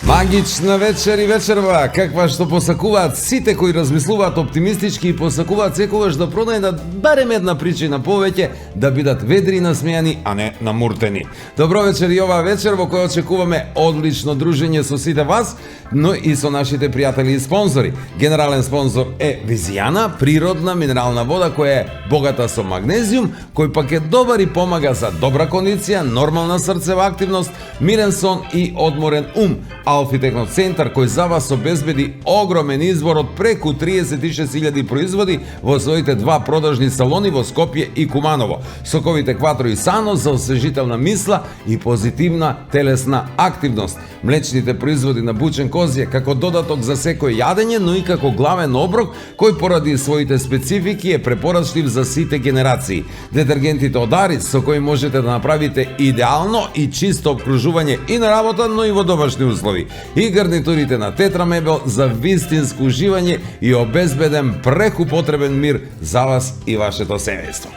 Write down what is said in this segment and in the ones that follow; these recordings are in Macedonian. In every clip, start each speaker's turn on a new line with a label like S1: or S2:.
S1: Магична вечер и вечерва, каква што посакуваат сите кои размислуваат оптимистички и посакуваат секогаш да пронајдат барем една причина повеќе да бидат ведри и насмејани, а не намуртени. Добро вечер и оваа вечер во која очекуваме одлично дружење со сите вас, но и со нашите пријатели и спонзори. Генерален спонзор е Визијана, природна минерална вода која е богата со магнезиум, кој пак е добар и помага за добра кондиција, нормална срцева активност, мирен сон и одморен ум. Алфи Техноцентар, кој за вас обезбеди огромен избор од преку 36.000 производи во своите два продажни салони во Скопје и Куманово. Соковите Кватро и Сано за освежителна мисла и позитивна телесна активност. Млечните производи на Бучен Козје како додаток за секој јадење, но и како главен оброк кој поради своите специфики е препорачлив за сите генерации. Детергентите од Арис со кои можете да направите идеално и чисто обкружување и на работа, но и во домашни услови. И гарнитурите на Тетра Мебел за вистинско уживање и обезбеден преку потребен мир за вас и вашето семејство.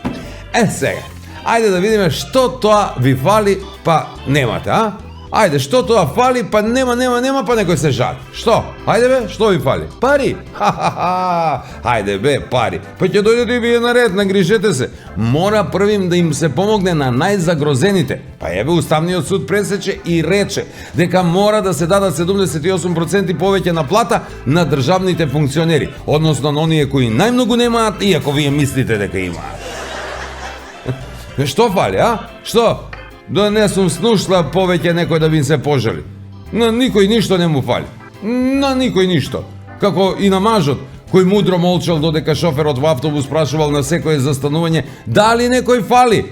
S1: Сега, ајде да видиме што тоа ви фали, па немате, а? Ајде, што тоа фали, па нема, па некој се жали. Што? Ајде бе, што ви фали? Пари? Ха-ха-ха! Ајде бе, пари. Па ќе дојдете и вие наред, нагрижете се. Мора првим да им се помогне на најзагрозените. Па еве, Уставниот суд пресече и рече дека мора да се дадат 78% повеќе на плата на државните функционери, односно на оние кои најмногу немаат, иако вие мислите дека имаат. Што фали, а? Што? Да не сум снушла повеќе некој да би се пожали. На никој ништо не му фали. На никој ништо. Како и на мажот, кој мудро молчал додека шоферот во автобус прашувал на секој застанување дали некој фали.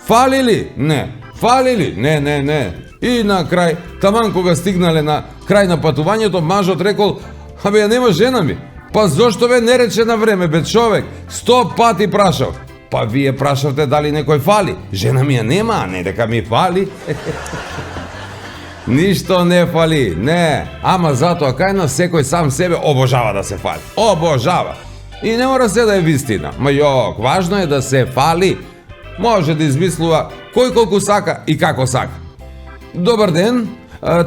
S1: Фали ли? Не. Фали ли? Не. И на крај, таман кога стигнале на крај на патувањето, мажот рекол: "Абе, ја нема жена ми." "Па зошто бе не рече на време, бе човек? 100 пати прашав." "Па вие прашавте дали некој фали. Жена ми ја нема, а не дека ми фали." Ништо не фали, не. Ама затоа кај нас секој сам себе обожава да се фали. Обожава. И не мора се да е вистина. Ма јок, важно е да се фали. Може да измислува кој колку сака и како сака. Добар ден.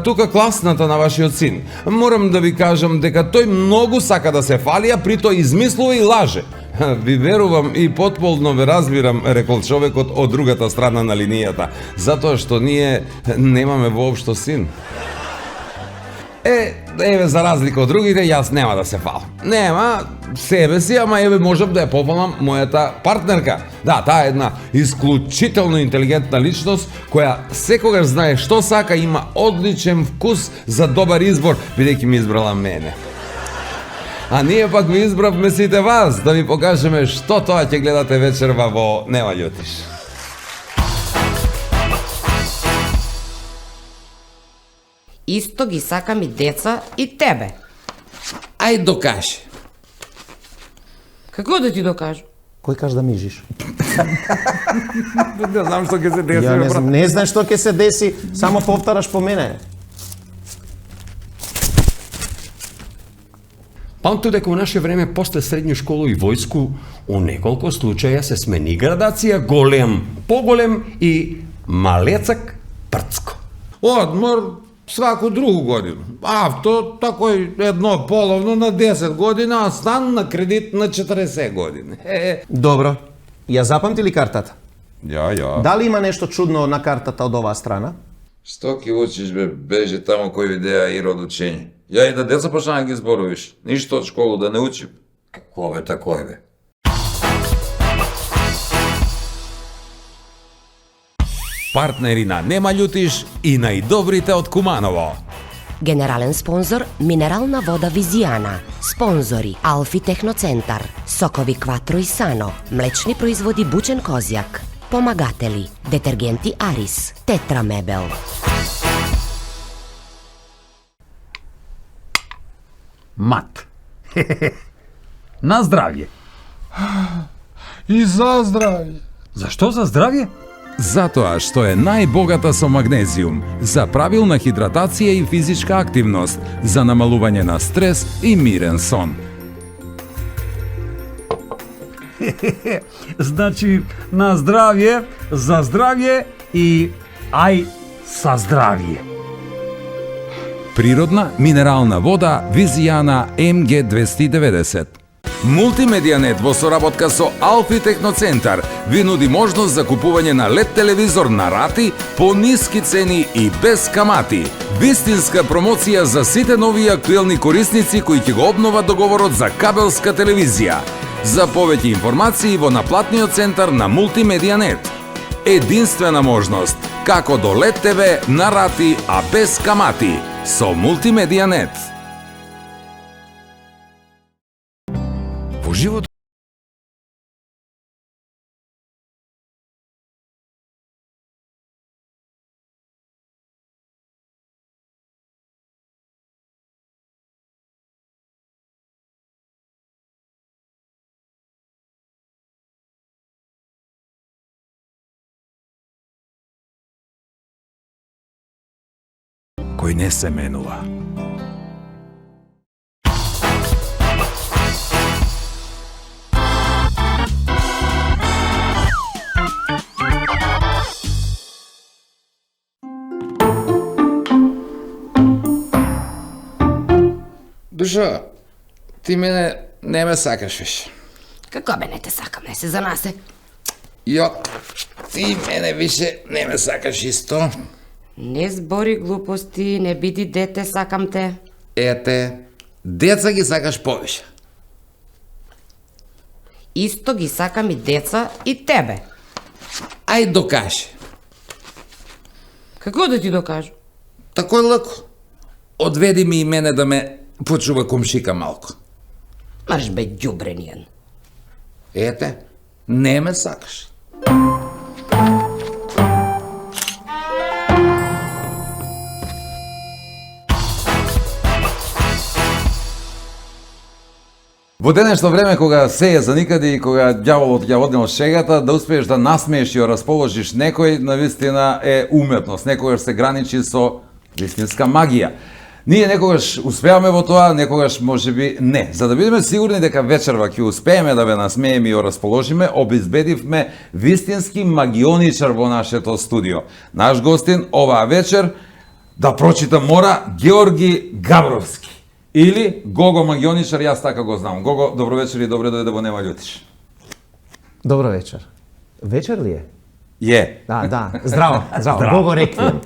S1: Тука класната на вашиот син. Морам да ви кажам дека тој многу сака да се фали, а при тоа измислува и лаже. Ви верувам и потполно ве разбирам, рекол човекот од другата страна на линијата, затоа што ние немаме воопшто син. Еве за разлика од другите, јас нема да се фалам. Нема себе си, ама еве можам да ја пофалам мојата партнерка. Да, таа е една исклучително интелигентна личност, која секогаш знае што сака, има одличен вкус за добар избор, бидејќи ми избрала мене. А ние пак ви избравме сите вас, да ви покажеме што тоа ќе гледате вечерва во Нема љутиш.
S2: Исто ги сакам и деца и тебе.
S1: Ај докажи.
S2: Како да ти докажу?
S3: Кој кажа да мижиш?
S1: Не знам што ќе се деси.
S3: Ја не знам што ќе се деси, само повтораш по мене.
S4: Памту дека во наше време после средња школа и војску у неколку случаја се смени градација голем, поголем и малецак прцко.
S1: Одмор сваку другу годину. Авто такој едно половно на 10 година, а стан на кредит на 40 години.
S3: Добро. Ја запамти ли картата?
S1: Ја.
S3: Дали има нешто чудно на картата од оваа страна?
S5: Што ќе учиш бе, беже таму кој видеа и род учење. Ја и да деца почна да ги зборувиш. Ништо од школу да не учи. Како бе, такој бе.
S1: Партнери на Нема љутиш и најдобрите од Куманово.
S2: Генерален спонзор минерална вода Визијана. Спонзори Алфи Техноцентар, сокови Кватро и Сано, млечни производи Бучен Козјак. Помагатели детергенти Арис, Тетра Мебел.
S6: Мат. На здравје.
S7: И за здравје.
S6: Зашто за здравје?
S7: Затоа што е најбогата со магнезиум, за правилна хидратација и физичка активност, за намалување на стрес и мирен сон.
S6: Значи, на здравје, за здравје и ај са здравје.
S7: Природна минерална вода Визијана МГ290.
S1: Мултимедијанет во соработка со Алфи Техноцентар ви нуди можност за купување на LED телевизор на рати по ниски цени и без камати. Вистинска промоција за сите нови и актуелни корисници кои ќе го обноват договорот за кабелска телевизија. За повеќе информации во наплатниот центар на Мултимедијанет. Единствена можност како до LED TV на рати, а без камати со Мултимедијанет. Во живот
S7: кој не се менува.
S5: Душа, ти мене не ме сакаш више.
S2: Како бе не те сакам, не се за нас е.
S5: Ја, ти мене више не ме сакаш исто.
S2: Не збори глупости, не биди дете, сакам те.
S5: Ете, деца ги сакаш повише.
S2: Исто ги сакам и деца и тебе.
S5: Ај докажи.
S2: Како да ти докажу?
S5: Тако е лако. Одведи ми и мене да ме почува комшика малку.
S2: Марш бе ѓубренијан.
S5: Ете, не ме сакаш.
S1: Во денешно време кога се е за никаде и кога ѓаволот ќе одне од шегата, да успееш да насмееш и ја расположиш некој, навистина е уметност. Некогаш се граничи со вистинска магија. Ние некогаш успеаме во тоа, некогаш можеби не. За да бидеме сигурни дека вечерва ќе успееме да ве насмееме и ја расположиме, обезбедивме вистински магионичар во нашето студио. Наш гостин оваа вечер, да прочитам мора, Георги Габровски. Или Гого магионичар, јас така го знам. Гого, добро вечер и добре дојде во Нема љутиш.
S3: Добро вечер. Вечер ли е?
S1: Е.
S3: Да. Здраво. Бого реквием.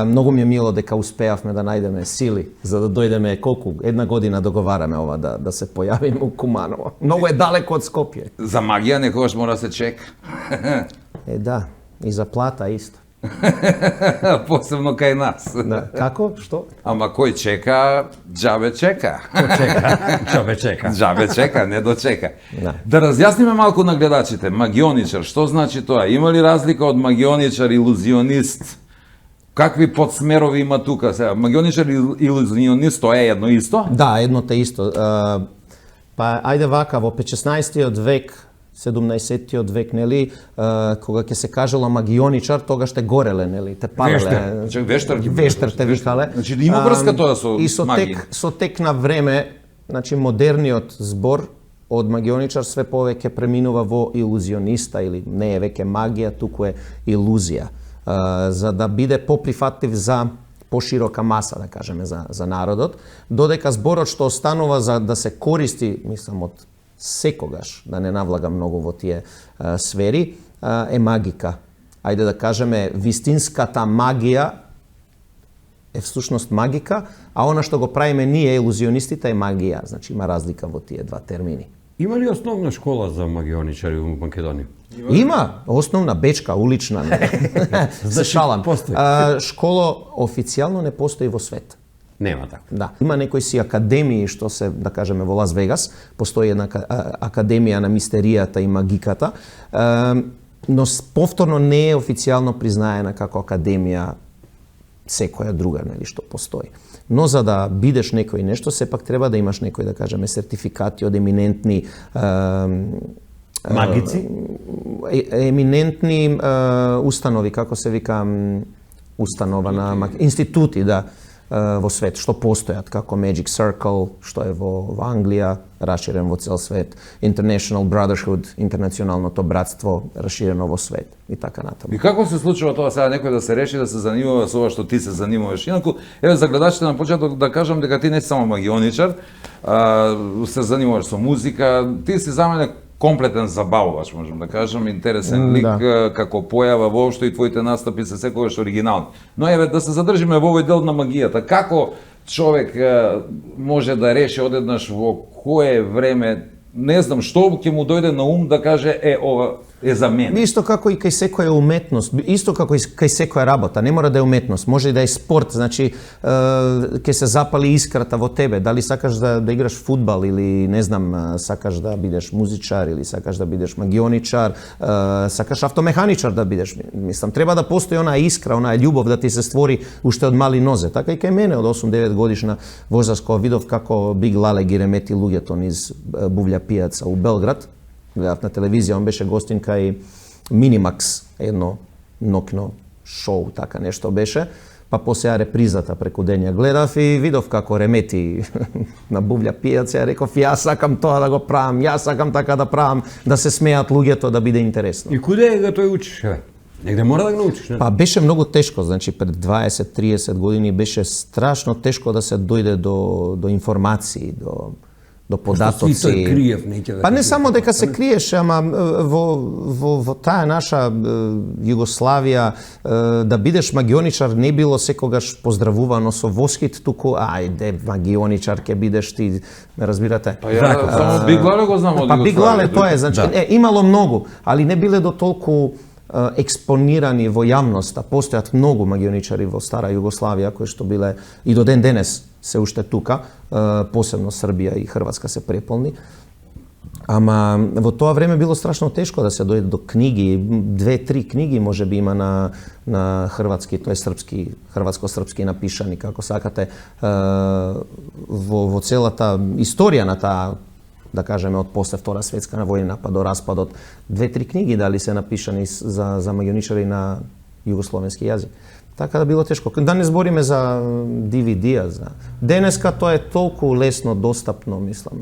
S3: Многу ми е мило дека успеавме да најдеме сили за да дојдеме колку една година договараме ова да се појавиме у Куманово. Многу е далеко од Скопје.
S1: За магија некогаш мора да се чека.
S3: Да, и за плата исто.
S1: Посебно кај нас.
S3: Да. Како? Што?
S1: Ама кој чека, џабе чека.
S4: Џабе чека.
S1: Џабе чека, не дочека.
S3: Да.
S1: Да разјасниме малку на гледачите. Магионичар, што значи тоа? Има ли разлика од магионичар и илузионист? Какви подсмерови има тука сега? Магионичар и илузионист, тоа е едно исто?
S3: Да, едно те исто. Па ајде вака, во 16-тиот век, 17-тиот век, нели, кога ќе се кажало магионичар, тогаш те гореле, нели, те палеле. Вештар те викале.
S1: Значи има врска тоа со
S3: и
S1: магија.
S3: со тек на време, значи модерниот збор од магионичар све повеќе преминува во илузиониста или не е веќе магија, туку е илузија. За да биде поприфатлив за поширока маса, да кажеме, за народот, додека зборот што останува за да се користи, мислам, од секогаш, да не навлагам многу во тие сфери, е магика. Ајде да кажеме, вистинската магија е всушност магика, а она што го правиме ние, илузионистите, е магија. Значи има разлика во тие два термини.
S4: Има ли основна школа за магионичари во Македонија?
S3: Има, основна, бечка, улична. Се шалам. Школа официјално не постои во свет.
S4: Нема така.
S3: Да. Има некои си академии што се, да кажеме, во Лас Вегас, постои една академија на мистеријата и магиката, но повторно не е официјално признаена како академија секоја друга, нели, што постои. Но за да бидеш некој нешто, сепак треба да имаш некој, да кажеме, сертификати од еминентни
S4: Магици?
S3: Eminentni ustanovi, kako se vika ustanova na instituti, da, vo svet, što postojat, kako Magic Circle, što je vo Anglija, raširen vo cel svet, International Brotherhood, internacionalno to bratstvo, rašireno vo svet i така натаму.
S1: И како се случува тоа сега некој да се реши да се занимава со ова што ти се занимаваш? Инаку, еве за гледачите на почеток да кажам дека ти не си само магионичар, се занимаваш со музика, ти си за мене комплетен забавувач, можам да кажам, интересен лик, како појава воопшто и твоите настапи се секогаш оригинални. Но еве да се задржиме во овој дел на магијата. Како човек може да реши одеднаш во кое време, не знам, што ќе му дојде на ум да каже ова е за мене?
S3: Исто како и кај секоја уметност, исто како и кај секоја работа, не мора да е уметност, може и да е спорт, значи ќе се запали искрата во тебе, дали сакаш да играш фудбал или не знам, сакаш да бидеш музичар или сакаш да бидеш магионичар, сакаш автомеханичар да бидеш, мислам, треба да постои онаа искра, онаа љубов да ти се створи уште од мали нозе. Така и кај мене од 8-9 годишна возраст кога видов како Биг Лале ги ремети луѓето низ Бувља пијаца у Белград. Гледав на телевизија, он беше гостин кај Минимакс, едно ноќно шоу, така нешто беше. Па после ја репризата преку ден ја гледав и видов како ремети на Бувља пијаца. Ја реков, јас сакам тоа да го правам, јас сакам така да правам, да се смеат луѓето, да биде интересно.
S4: И куде го тој учиш, бе? Негде мора да го научиш, не?
S3: Па беше многу тешко, значи пред 20-30 години беше страшно тешко да се дојде до информации, до податоци.
S4: Што си тој криев, неќе да...
S3: Па не само дека се криеше, ама во таа наша Југославија да бидеш магионичар не било секогаш поздравувано со восхит, туку ајде магионичар ќе бидеш ти, ме разбирате?
S1: Па ја само Биг Лале го знам од
S3: Па Биг Лале
S1: Југославија.
S3: тоа е, значи имало многу, али не биле до толку експонирани во јавноста. Постојат многу магионичари во стара Југославија кои што биле и до ден денес се уште тука, посебно Србија и Хрватска се преполни. Ама во тоа време било страшно тешко да се дојде до книги, 2-3 книги може би има на хрватски, тоа е српски, хрватско-српски напишани, како сакате, во целата историја на таа, да кажеме, од после Втора светска војна па до распадот, 2-3 книги дали се напишани за магионичари на југословенски јазик. Така да било тешко. Да не збориме за DVD-а, за денеска тоа е толку лесно достапно, мислам.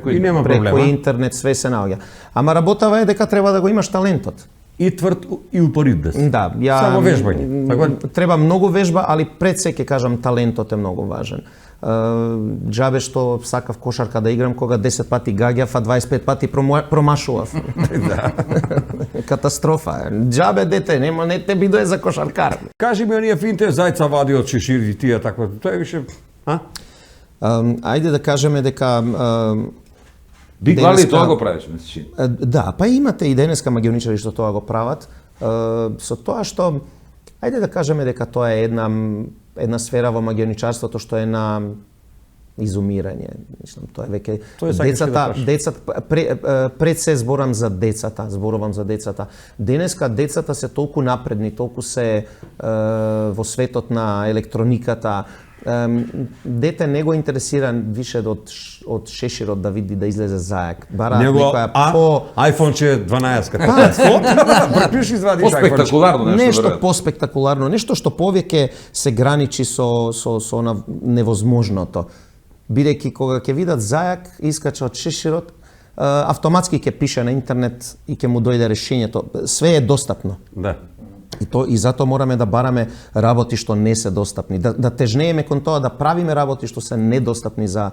S4: И нема проблема.
S3: Преку интернет све се наоѓа. Ама работава е дека треба да го имаш талентот.
S4: И тврд и упорит да си.
S3: Да,
S4: Само вежбање. Така...
S3: Треба многу вежба, али пред се ќе кажам талентот е многу важен. Џабе што сакав кошарка да играм, кога 10 пати гаѓав, а 25 пати промашував. Катастрофа. Џабе дете, не те бидое за кошаркар.
S4: Кажи ми оние финте зајца вади од шишири и тие така. Тоа е више,
S3: Ајде да кажеме дека
S1: Биг Лале тоа го правиш, мислиш?
S3: Да, па имате и денеска магионичари што тоа го прават. Со тоа што, ајде да кажеме дека тоа е една сфера во магионичарството што е на изумирање. Мислам, тоа е веќе децата пред се зборам за децата, зборувам за децата. Денеска децата се толку напредни, толку се во светот на електрониката. Дете не го интересира више од шеширот да види да излезе зајак. Бара некоја
S4: iPhone 12. Препиши извади
S1: поспектакуларно
S3: нешто поспектакуларно, нешто што повеќе се граничи со невозможното. Бидејќи кога ќе видат зајак искача од шеширот, автоматски ќе пише на интернет и ќе му дојде решењето. Све е достапно.
S4: Да.
S3: И затоа мораме да бараме работи што не се достапни, да тежнееме кон тоа да правиме работи што се недостапни за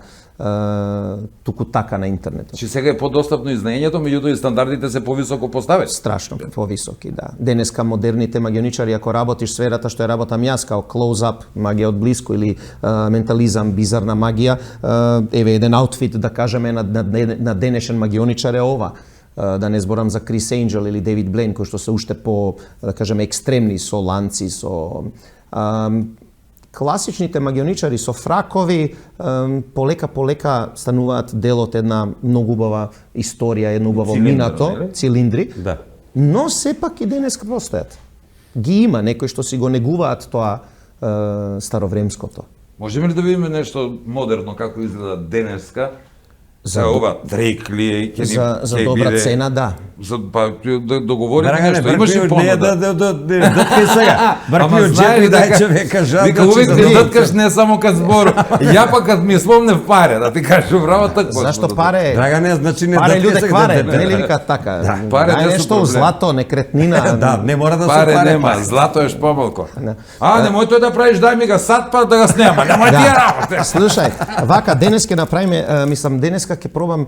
S3: туку така на интернетот.
S1: Че сега е подостапно и знаењето, меѓутоа и стандардите се повисоко поставени.
S3: Страшно повисоки, да. Денеска модерните магионичари, ако работиш сферата што ја работам јас, као close-up, магија од блиску или ментализам, бизарна магија, еве еден аутфит, да кажеме, на денешен магионичар е ова. Да не зборам за Крис Енџел или Девид Блейн, кои што се уште по, да кажеме, екстремни, со ланци, со... Класичните магионичари со фракови полека стануваат дел од една многу убава историја, едно убаво минато, цилиндри,
S4: да.
S3: Но сепак и денеска постојат. Ги има некои што си го негуваат тоа старовремското.
S1: Можеме ли да видиме нешто модерно како изгледа денеска
S3: За-
S1: ова трекли, ќе ни
S3: За
S1: ќе
S3: добра
S1: биде-
S3: цена, да.
S1: Па да договориме
S4: Драгане,
S1: нешто, имаш ли
S4: Бркио, не,
S1: понуда?
S4: да ти сега. Бркио, джепи дай човека, жал.
S1: Вика, увек ти доткаш не само кад збору. Ја па кад ми спомнев паре, да ти кажу, браво така.
S3: Зашто паре?
S4: Драгане, значи не
S3: Паре
S4: доткай
S3: луѓе
S4: сега,
S3: кваре,
S4: да,
S3: нели вика така.
S1: паре
S3: Дај
S1: не се
S3: нешто
S1: проблем.
S3: злато, некретнина.
S4: Да, не мора да се
S1: Паре
S4: паре.
S1: нема, злато еш помалку. Немој тој да правиш, дај ми ga сад па да ga снема. Немој тие работи.
S3: Слушај, вака денес ќе направиме, мислам денеска ќе пробам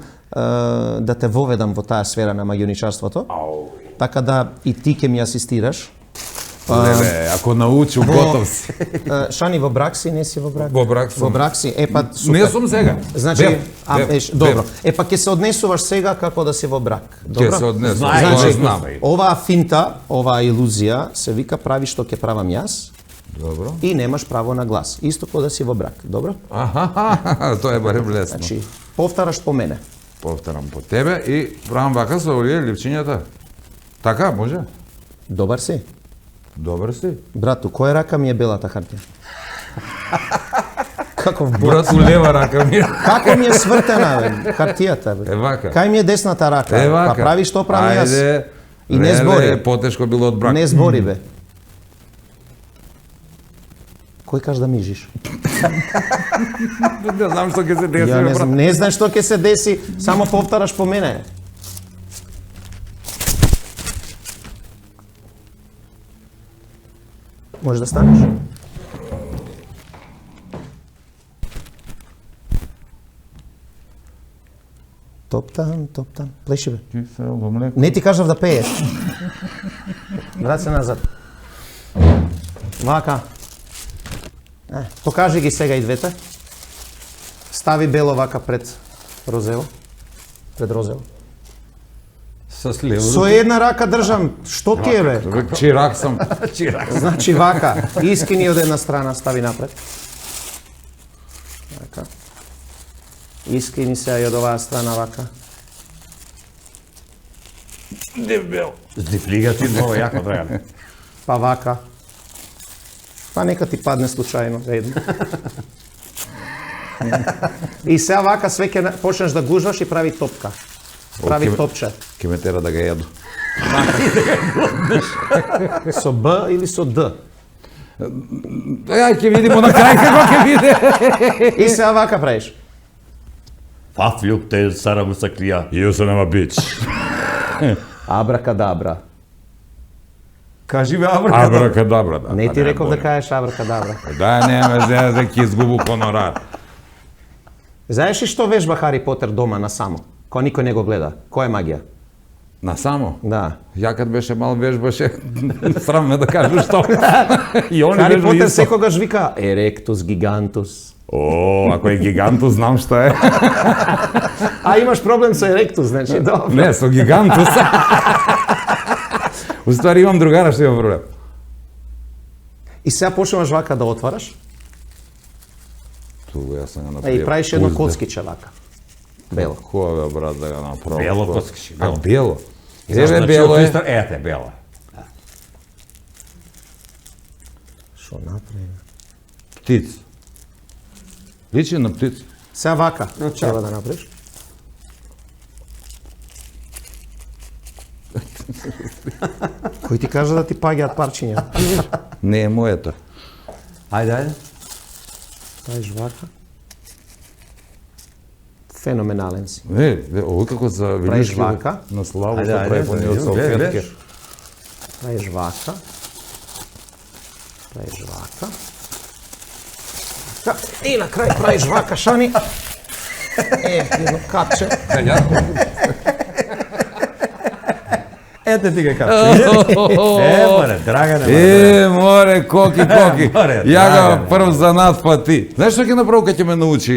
S3: да те воведам во таа сфера на магионичарството. Така да и ти ќе ми асистираш.
S1: Леле, ако научу, готов си.
S3: Шани, во брак си, не си во брак?
S1: Во брак сум.
S3: Во брак си, па супер.
S1: Не сум сега.
S3: Значи,
S1: Бев,
S3: добро. Па ќе се однесуваш сега како да си во брак. Добро?
S1: Ќе се однесувам.
S4: Знаеш,
S1: Тоа
S3: Значи,
S1: знам.
S3: оваа финта, оваа илузија се вика прави што ќе правам јас
S1: Добро.
S3: и немаш право на глас. Исто како да си во брак, добро?
S1: Аха, тоа е барем лесно.
S3: Значи, повтараш по мене.
S1: Повторам по тебе и правам вака со овие липчињата. Така, може?
S3: Добар си?
S1: Добар си.
S3: Брату, која рака ми е белата хартија? Каков бот?
S1: Брату, лева рака ми.
S3: Како ми е свртена, бе, хартијата, бе?
S1: Е вака.
S3: Кај ми е десната рака?
S1: Е вака.
S3: Па прави што правам јас.
S1: Ајде,
S3: И не
S1: леле,
S3: збори.
S1: Потешко било од брак.
S3: Не збори, бе. Кој кажа да мижиш?
S1: Не знам што ќе се деси,
S3: Ја не
S1: брат.
S3: знам, не знаеш што ќе се деси, само повтараш по мене. Може да станеш? Топтан, плеши бе. Не ти кажав да пееш. Врат се назад. Вака. Покажи ги сега и двете. Стави бело вака пред розево. Пред розево.
S4: С лево.
S3: Со една рака држам. Што ти е бе?
S1: Чирак сум.
S3: Значи вака. Искини од една страна стави напред. Вака. Искини се и од оваа страна вака.
S4: Здифлига ти много јако, Драгане.
S3: Па вака. Па нека ти падне случајно за едно. И сега вака све ќе почнеш да гужваш и прави топка. Прави
S1: Окей.
S3: топче.
S1: Ке ме тера да ga јаду.
S3: Со Б или со Д.
S1: Ај, ќе видимо на крај како ќе биде.
S3: И сега вака правиш.
S4: Фафлюк те сара му сакрија.
S1: Ју се нема бич.
S3: Абракадабра.
S4: Кажи бе, Абрака.
S1: Абракадабра, да.
S3: Не ти реков да кажеш абракадабра.
S1: Да, нема везе да ќе изгубу хонорар.
S3: Знаеш ли што вежба Хари Потер дома на само? Кој никој не го гледа. Која е магија?
S1: На само?
S3: Да.
S1: Ја кад беше мал вежбаше, срам ме да кажу што. И они
S3: Хари
S1: вежба
S3: Потер
S1: исто.
S3: секогаш вика Еректус гигантус.
S1: О, ако е гигантус, знам што е.
S3: А имаш проблем со еректус, значи добро.
S1: Не, со гигантус. Уствари имам другара што има проблем.
S3: И сега почнуваш вака да отвараш
S1: Туго јас сам го
S3: и
S1: направив.
S3: правиш едно
S1: Пузде.
S3: коцкиче вака. Бело.
S1: Хубаво бе, брат, да го направам.
S4: Бело коцкиче,
S1: А,
S4: бело.
S1: бело?
S4: Значи,
S1: Еве бело е.
S4: Ете, бело.
S3: Шо направи?
S1: Птиц. Личи на птиц.
S3: Сега вака треба да направиш. Кој ти кажа да ти паѓаат парчиња?
S1: Не е моето.
S4: Ајде, ајде.
S3: Правиш вака. Феноменален си.
S1: Не, ово како за
S3: Правиш
S1: Вилишки
S3: вака.
S1: на славу
S4: Ајде,
S1: што
S4: ајде,
S1: прави по него
S4: ајде,
S1: салфетки.
S4: веш.
S3: Правиш вака. Правиш вака. Вака. И на крај правиш вака, Шани. Едно капче.
S4: Ете ти га капче. Море, Драгане,
S1: Е, море, коки.
S4: Море,
S1: Ја
S4: Драгане.
S1: го прв за нас па ти. Знаеш што ќе направи кога ќе ме научи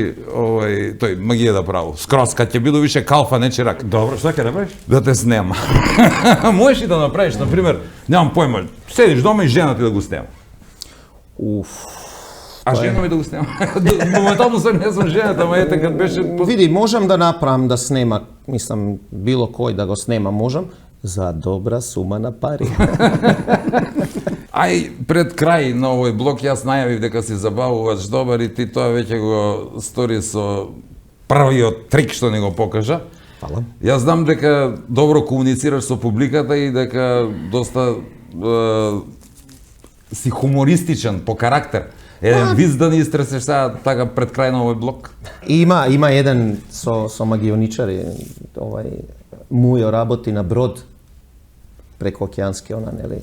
S1: тој магија да прави? Скроз, кога ќе биде више калфа, не чирак.
S4: Добро, што ќе направиш?
S1: Да те снема. Можеш и да направиш, на пример, немам појма, седиш дома и жена ти да го снема.
S3: Уф.
S1: А жена ми да го снема. Моментално се не сум жената, ама ете кад беше...
S3: Види, можам да направам да снема, мислам, било кој да го снема, можам, за добра сума на пари.
S1: Ај, пред крај на овој блок јас најавив дека си забавуваш добар и ти тоа веќе го стори со првиот трик што ни го покажа.
S3: Фала.
S1: Јас знам дека добро комуницираш со публиката и дека доста си хумористичен по карактер. Еден виц да ни истресеш сега така пред крај на овој блок?
S3: Има еден со магионичари, Мујо работи на брод преко океански, нели,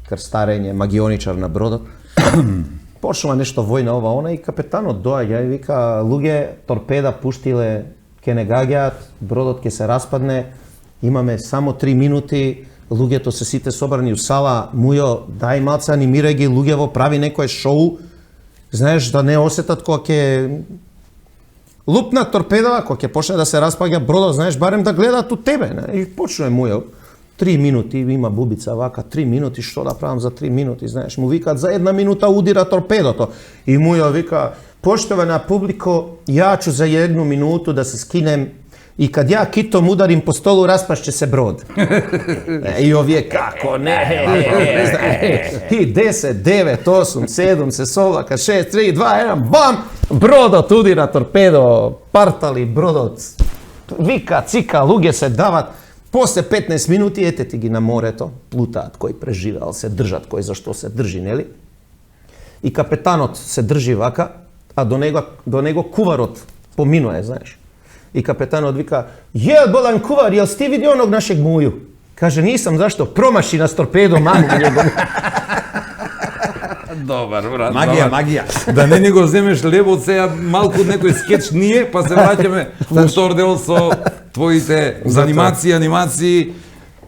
S3: крстарење, магионичар на бродот. Почнува нешто војна ова, и капетанот доаѓа и вика, луѓе, торпеда пуштиле, ке не гаѓаат, бродот ке се распадне, имаме само 3 минути, луѓето се сите собрани у сала, Мујо, дај малце анимирај ги луѓево, прави некое шоу, знаеш, да не осетат кога ќе лупнат торпедава, кога ќе почне да се распаѓа бродот, знаеш, барем да гледаат у тебе, не? И почнува Мујо, 3 минути, има бубица вака, 3 минути, што да правам за 3 минути, знаеш, му викаат за 1 минута удира торпедото. И Мујо вика, поштована публико, ја ću за 1 минуту да се скинем и кад ја китом ударим по столу, распашće се брод. И овие, како не, и 10, 9, 8, 7 се совака, 6, 3, 2, 1, бам, бродот удира торпедо, партали бродот, вика, цика, луѓе се дават. После 15 минути, ете ти ги на морето, плутаат кој преживеал, се држат, кој зашто се држи, нели? И капетанот се држи вака, а до него куварот поминуе, знаеш. И капетанот вика, болан кувар, јел сти види оног нашег Мују? Каже, нисам, зашто? Промаши на торпедо, маму njegov.
S6: Добар, брат.
S1: Магија. Да не го земеш левот сега малку некој скеч ние, па се враќаме во втор дел со твоите занимации, анимации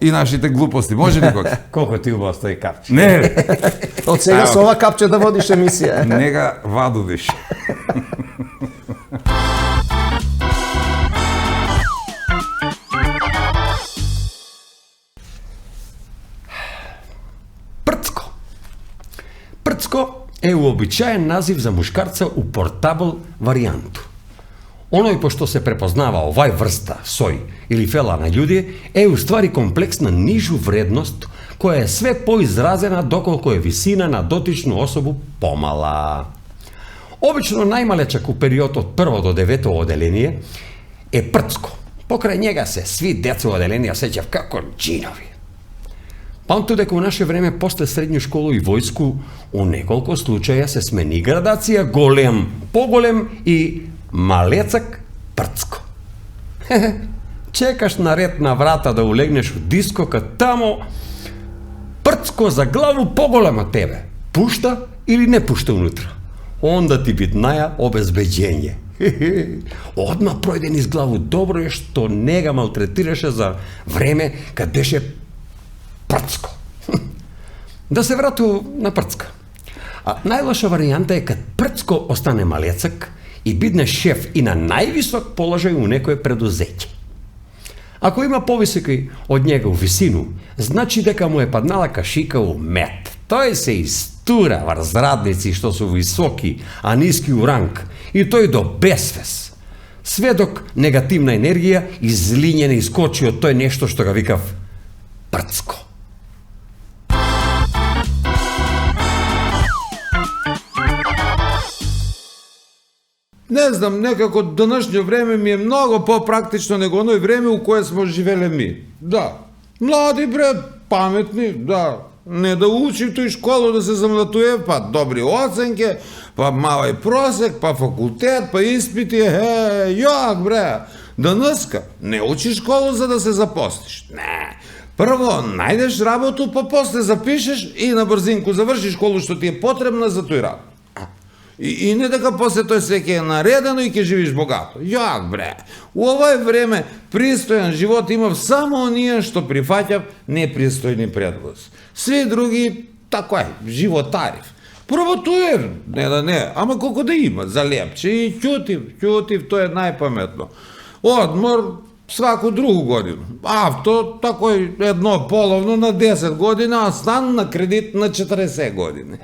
S1: и нашите глупости. Може ли кога?
S6: Колко ти убаво стои капче.
S1: Не,
S3: Од сега со ова капче да водиш емисија.
S1: нега вадудиш.
S4: Прцко. Прцко е уобичаен назив за мушкарца у портабл варијанту. Оној пошто се препознава овај врста, сој или фела на људи, е уствари комплексна нижу вредност која е све поизразена доколку е висина на дотичну особу помала. Обично најмалечак у период од 1 до 9 оделение е Прцко. Покрај njega се сви деца у оделенија сеќав како джинови. Памту дека у наше време после средњу школу и војску у неколку случаја се смени градација голем, поголем и малецак Прцко. Чекаш на ред на врата да улегнеш у дискока, тамо Прцко за главу поголем од тебе. Пушта или не пушта унутра? Онда ти битнаја обезбеđење. Одма пројден из главу, добро е што не га малтретираше за време кад беше Прцко. Да се врату на Прцка. Најлоша варијанта е кад Прцко остане малецак и бидне шеф и на највисок положај у некое предузеќе. Ако има повисоки од njega у висину, значи дека му е паднала кашика у мед. Тој се истура врз радници што су високи, а ниски у ранг, и тој до безвес. Сведок негативна енергија излињена искочи од тој нешто што ga викав Прцко.
S1: Не знам, некако денешно време ми е многу попрактично него оној време у кое смо живеле ми. Да, млади бре, паметни, да, не да учи тој школу да се замлатуе, па добри оценке, па малај просек, па факултет, па испити, јак бре. Денеска не учиш школу за да се запослиш. Не. Прво најдеш работу, па после запишеш и на брзинку завршиш школу што ти е потребна за тој работа. И не дека после тој се ќе е наредено и ќе живиш богато. Јак бре. У овој време пристојан живот имав само оние што прифаќав непристојни предлози. Сви други, тако е, животарив. Прво тој е, не да не, ама колко да има, за лепче и ќутив, тоа е најпаметно. Одмор сваку другу годину. Авто, такој едно половно на 10 година, а стан на кредит на 40 години.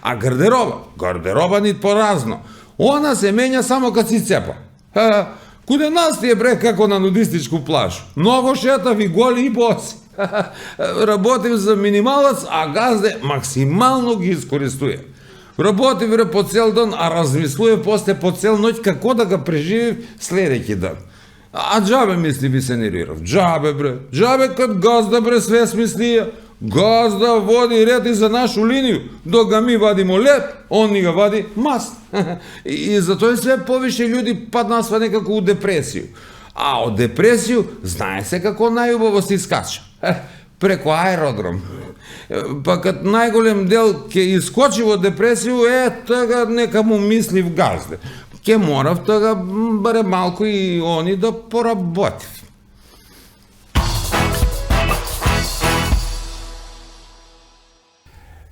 S1: А гардероба нит поразно. Она се менја само кад си цепа. Куде нас ти е бре како на нудистичку плажу. Многу шетави голи и боси. Работим за минималац, а газде максимално ги искористуе. Работи вре по цел ден, а размислуе после по цел ноќ како да го преживи следеќи ден. А џабе мисли ви се нервирав. Џабе бре. Џабе кад газда бре све смислија. Газда води ред и за нашу линiju, dok ga mi vadimo lep, on ni ga vadi mast. I zato je sve poviše ljudi padnasva nekako u depresiju. A od depresiju znaje se kako najubavo se iskača. Preko aerodrom. Pa kad najgolem del ke iskoči во депресiju, тога нека му мислив газде. Ке морав тога баре малко и они да поработив.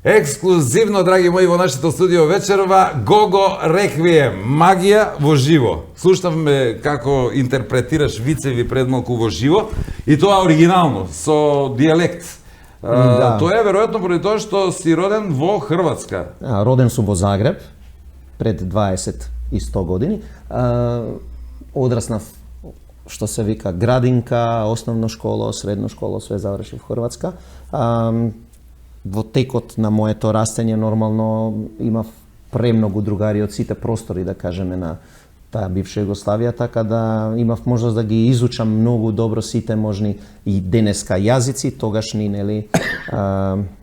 S1: Ексклузивно, драги мои, во нашето студио вечерва Гого Реквием, магија во живо. Слушнавме како интерпретираш вицеви пред малку во живо и тоа оригинално, со дијалект.
S3: Да.
S1: Тоа е веројатно поради тоа што си роден во Хрватска.
S3: Роден сум во Загреб пред 20 и 100 години. Одраснав, што се вика, градинка, основна школа, средна школа, све завршив во Хрватска. Во текот на моето растење нормално имав премногу другари од сите простори, да кажеме, на таа бивша Југославија, така да имав можност да ги изучам многу добро сите можни и денеска јазици, тогашни, нели,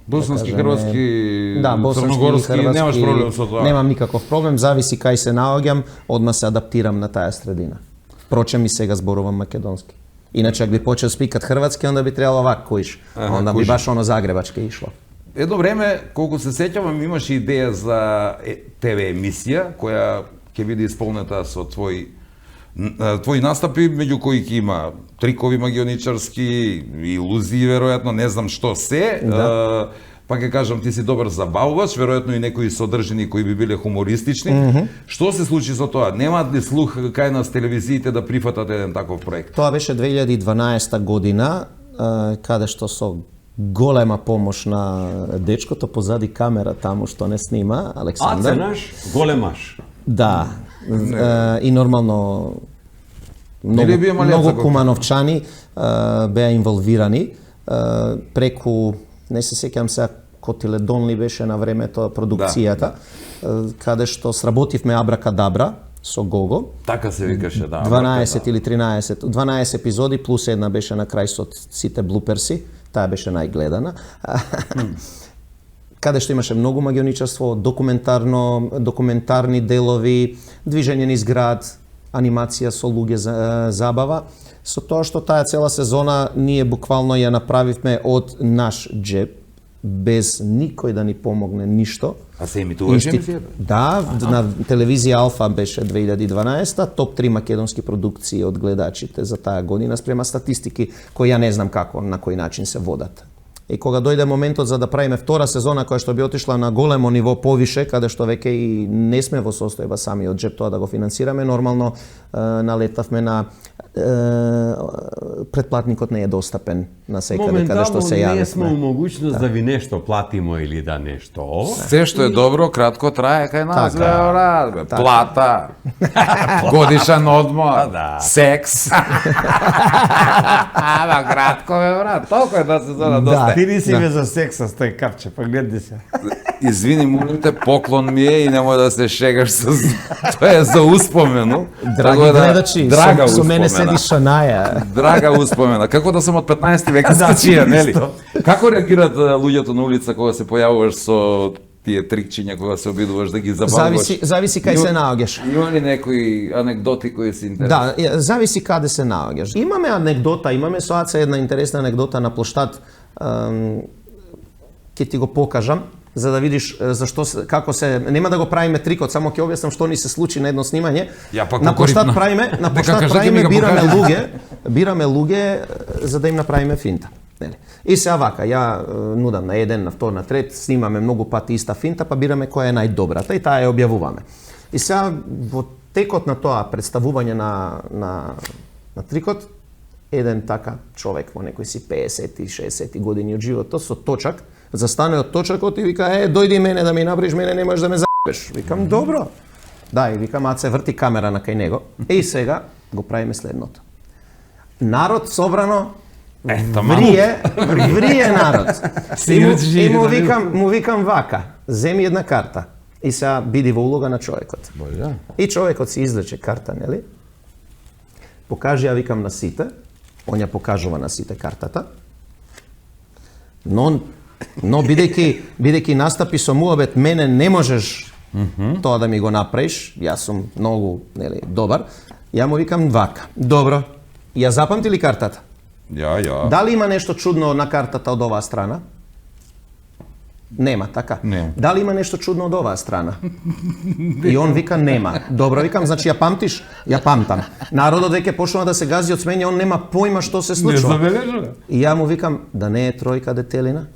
S1: Боснански,
S3: да кажеме,
S1: хрватски,
S3: да, боснански,
S1: црногорски,
S3: хрватски,
S1: немаш проблем со тоа.
S3: Немам никаков проблем, зависи кај се наоѓам, одма се адаптирам на таа средина. Впрочем и сега зборувам македонски. Иначе ако би почел спикат хрватски, онда би требало вак куиш. Онда би
S1: куиш.
S3: баш оно загребачке ишло.
S1: Едно време, колку се сеќавам, имаше идеја за ТВ емисија, која ќе биде исполнета со твои настапи, меѓу кои ќе има трикови магионичарски, илузии, веројатно, не знам што се.
S3: Да.
S1: Па ќе кажам, ти си добар забавувач, веројатно и некои содржини кои би биле хумористични. Што се случи со тоа? Немаат ли слух кај нас телевизиите да прифатат еден таков проект?
S3: Тоа беше 2012 година, каде што со голема помош на дечкото позади камера таму што не снима, Александар.
S4: Аце наш, големаш.
S3: Да. И нормално
S1: Или би имале
S3: многу
S1: како?
S3: кумановчани беа инволвирани преку, не се сеќам сега, Котиледон ли беше на времето продукцијата, каде што сработивме Абракадабра со Гого.
S1: Така се викаше, да.
S3: 12 или 13, 12 епизоди плюс една беше на крај со сите блуперси, таа беше најгледана. Каде што имаше многу магионичарство, документарни делови, движење низ град, анимација со луѓе забава. Со тоа што таа цела сезона ние буквално ја направивме од наш джеб, без никој да ни помогне ништо.
S1: А се емитуваше емисијата?
S3: Да, на телевизија Алфа беше 2012, топ 3 македонски продукции од гледачите за таа година спрема статистики кои ја не знам како, на кој начин се водат. И кога дојде моментот за да правиме втора сезона која што би отишла на големо ниво повише, каде што веќе и не сме во состојба сами од джеб тоа да го финансираме, нормално налетавме на претплатникот не е достапен на секаде каде што се
S4: Моментално не сме
S3: јавивме.
S4: у могуćност да ви нешто платимо или да нешто.
S1: Се што е добро, кратко трае кај нас,
S3: Така.
S1: бе, брат, бе. Плата, годишен одмор, секс. Ама кратко, бе, брат, толку е да сезона, доста е.
S6: Ти не си ме за секса, стој капче, па гледай се.
S1: Извини, молите, поклон ми е и немој да се шегаш со... Тоа е за успомену.
S3: Драги
S1: Така да,
S3: гледачи,
S1: драга
S3: со мене
S1: успомена.
S3: седи Шанаја.
S1: Драга успомена. Како да сум од 15 век скачија, нели? Како реагираат луѓето на улица кога се појавуваш со тие трикчиња кога се обидуваш да ги забавуваш?
S3: Зависи кај се наоѓаш.
S1: Има ли некои анекдоти кои се интересни?
S3: Да, зависи каде се наоѓаш. Имаме анекдота, имаме со Аца една интересна анекдота на плоштад. Ќе ти го покажам за да видиш зашто како се нема да го правиме трикот, само ќе објаснам што ни се случи на едно снимање.
S1: Ја пак
S3: На плоштад
S1: укоритно.
S3: правиме, на
S1: Дека
S3: плоштад
S1: кажете ми
S3: правиме,
S1: го
S3: бираме луѓе за да им направиме финта. Нели? И сега вака, ја нудам на еден, на втор, на трет, снимаме многу пати иста финта, па бираме која е најдобрата и таа ја објавуваме. И сега во текот на тоа представување на трикот, еден така човек во некои си 50-60 години од животот со точак, застане од точакот и вика: дојди мене да ми направиш, мене не можеш да ме заебеш. Викам: добро. Да, и викам: Аце, врти камера на кај него. И сега го правиме следното. Народ собрано врие народ. И му викам вака: земи една карта. И сега биди во улога на човекот.
S1: Боже.
S3: И човекот си излече карта, нели? Покажи, ја викам на сите. Он ја покажува на сите картата. Но бидејќи настапи со муабет, мене не можеш тоа да ми го направиш. Јас сум многу, нели, добар. Ја му викам вака. Добро. Ја запамти ли картата?
S1: Ја.
S3: Дали има нешто чудно на картата од оваа страна? Нема, така?
S1: Не.
S3: Дали има нешто чудно од оваа страна? И он вика нема. Добро, викам, значи ја памтиш? Ја памтам. Народот веќе почнува да се гази од смене, он нема појма што се
S6: Не
S3: случува.
S6: забележува.
S3: И ја му викам, да не е тројка детелина?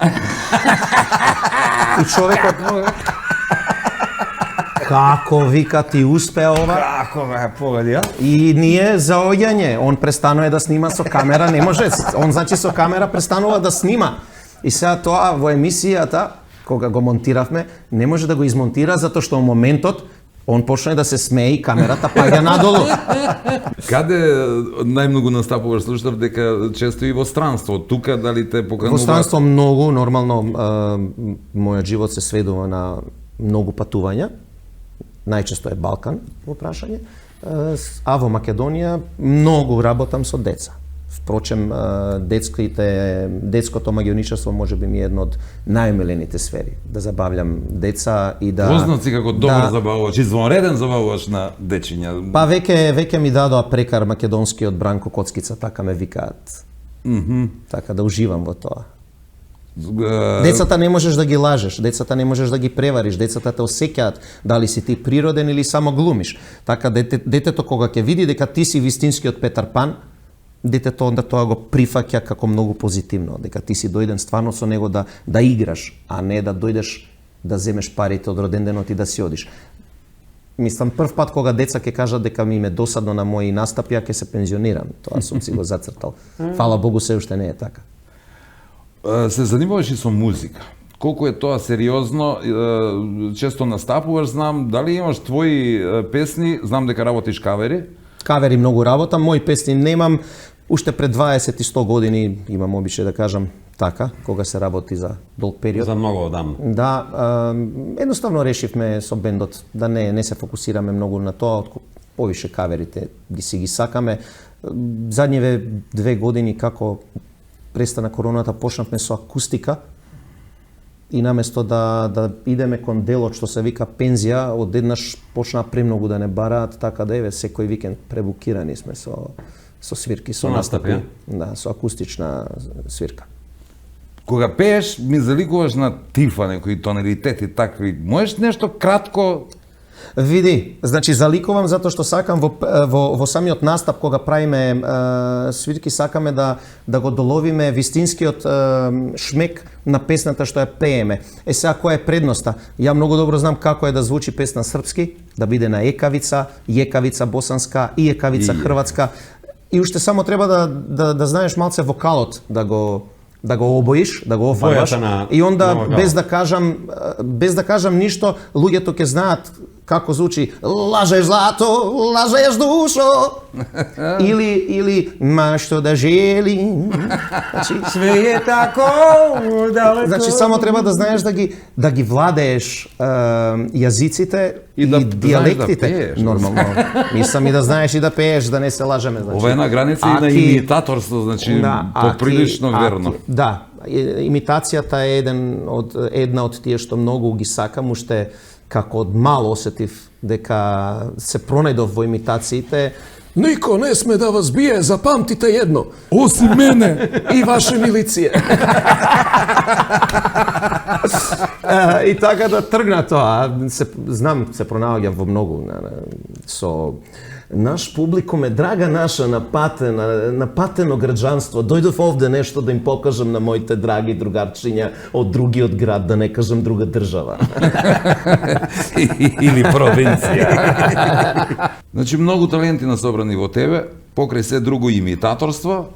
S3: И човекот... Како вика ти успеа ова?
S6: Како ме погоди, а?
S3: И ние за оѓање, он престанува да снима со камера, не може, он значи со камера престанува да снима. И сега тоа во емисијата, кога го монтиравме, не може да го измонтира затоа што во моментот он почне да се смее и камерата паѓа надолу.
S1: Каде најмногу настапуваш? Слушав дека често и во странство. Тука дали те поканува?
S3: Во странство многу, нормално, мојот живот се сведува на многу патувања. Најчесто е Балкан во прашање. А во Македонија многу работам со деца. Впрочем, детското магионичарство може би ми е едно од најомилените сфери. Да забавljam деца и да...
S1: Познат како добар забавувач, извонреден забавувач на дечиња.
S3: Па веќе ми дадоа прекар македонскиот Бранко Коцкица, така ме викаат. Така да уживам во тоа. Децата не можеш да ги лажеш, децата не можеш да ги превариш, децата те осеќаат дали си ти природен или само глумиш. Така детето кога ќе види дека ти си вистинскиот Петар Пан, детето онда тоа го прифаќа како многу позитивно, дека ти си дојден стварно со него да играш, а не да дојдеш да земеш парите од роденденот и да си одиш. Мислам, прв пат кога деца ќе кажат дека ми е досадно на мои настапи, ја ќе се пензионирам. Тоа сум си го зацртал. Фала Богу, се уште не е така.
S1: Се занимаваш и со музика. Колку е тоа сериозно, често настапуваш, знам, дали имаш твои песни, знам дека работиш кавери?
S3: Кавери многу работам, мои песни немам, уште пред 20 и 100 години имам обичај да кажам така, кога се работи за долг период.
S4: За многу одамна.
S3: Да, едноставно решивме со бендот да не се фокусираме многу на тоа, повише каверите ги сакаме. Задниве 2 години како престана короната почнавме со акустика и наместо да идеме кон делот што се вика пензија, одеднаш почна премногу да не бараат, така да еве секој викенд пребукирани сме со свирки, со настапи. Да, со акустична свирка.
S1: Кога пееш, ми заликуваш на Тифа, некои тоналитети такви. Можеш нешто кратко?
S3: Види, значи заликувам затоа што сакам во самиот настап кога правиме свирки, сакаме да го доловиме вистинскиот шмек на песната што ја пееме. Сега која е предноста? Ја многу добро знам како е да звучи песна српски, да биде на екавица, јекавица босанска и екавица хрватска. И уште само треба да знаеш малце вокалот, да го обоиш, да го офарбаш. И онда без да кажам ништо, луѓето ќе знаат како звучи лажеш злато, лажеш душо. Или ма што да желим. Значи
S6: Све е тако далеко.
S3: Значи само треба да знаеш да ги владееш јазиците и диалектите.
S1: Да пееш,
S3: нормално. Мислам и да знаеш и да пееш, да не се лажеме, значи.
S1: Ова е на граница и на имитаторство, значи поприлично верно.
S3: Да, имитацијата е една од тие што многу ги сакам, уште како од мал осетив дека се пронајдов во имитациите. Нико не сме да вас бие, запамтите едно.
S1: Осим мене!
S3: И ваше милиција. И така да тргна тоа. Знам, се пронаоѓам во многу со наш публикум е драга наша напатено граѓанство. Дојдов овде нешто да им покажам на моите драги другарчиња од другиот град, да не кажам друга држава.
S1: Или провинција. Значи, многу таленти насобрани во тебе, покрај се друго имитаторство,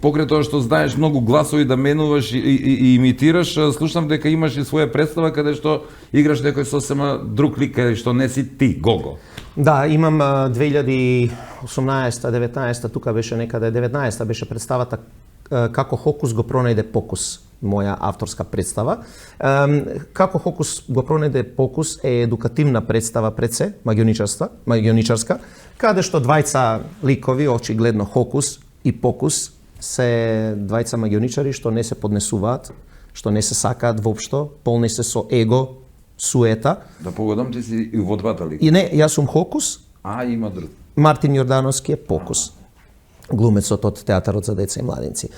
S1: покрај тоа што знаеш многу гласови да менуваш и имитираш, слушам дека имаш и своја представа каде што играш некој сосема друг лик, каде што не си ти, Гого.
S3: Да, имам 2018-19, тука беше некаде 19 беше представата како Хокус го пронајде Покус. моја авторска представа. Како Хокус го пронајде покус е едукативна представа пред се, магионичарска, каде што двајца ликови, очигледно Хокус и Покус, се двајца магионичари што не се поднесуваат, што не се сакаат воопшто, полни се со его, суета.
S5: Да погодам, ти си и во двата лика.
S3: И не, јас сум Хокус,
S5: А, има друг.
S3: Мартин Јордановски е Покус. Глумецот од театарот за деца и младинци.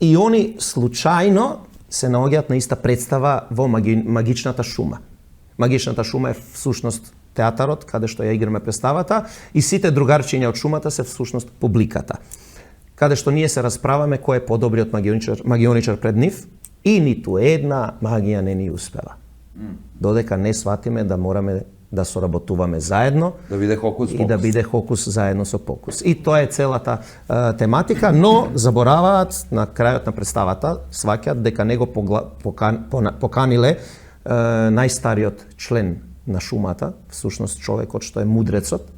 S3: И они случајно се наоѓаат на иста представа во Магичната шума. Магичната шума е всушност театарот, каде што ја играме представата, и сите другарчиња од шумата се всушност публиката. Каде што ние се расправаме кој е подобриот магионичар пред нив, и ниту една магија не ни успева. Додека не сватиме да мораме да соработуваме заедно
S5: Да биде Хокус
S3: и
S5: Покус.
S3: да биде Хокус заедно со Покус. И тоа е целата тематика, но забораваат на крајот на представата, сваќаат дека него поканиле најстариот член на шумата, всушност човекот што е мудрецот,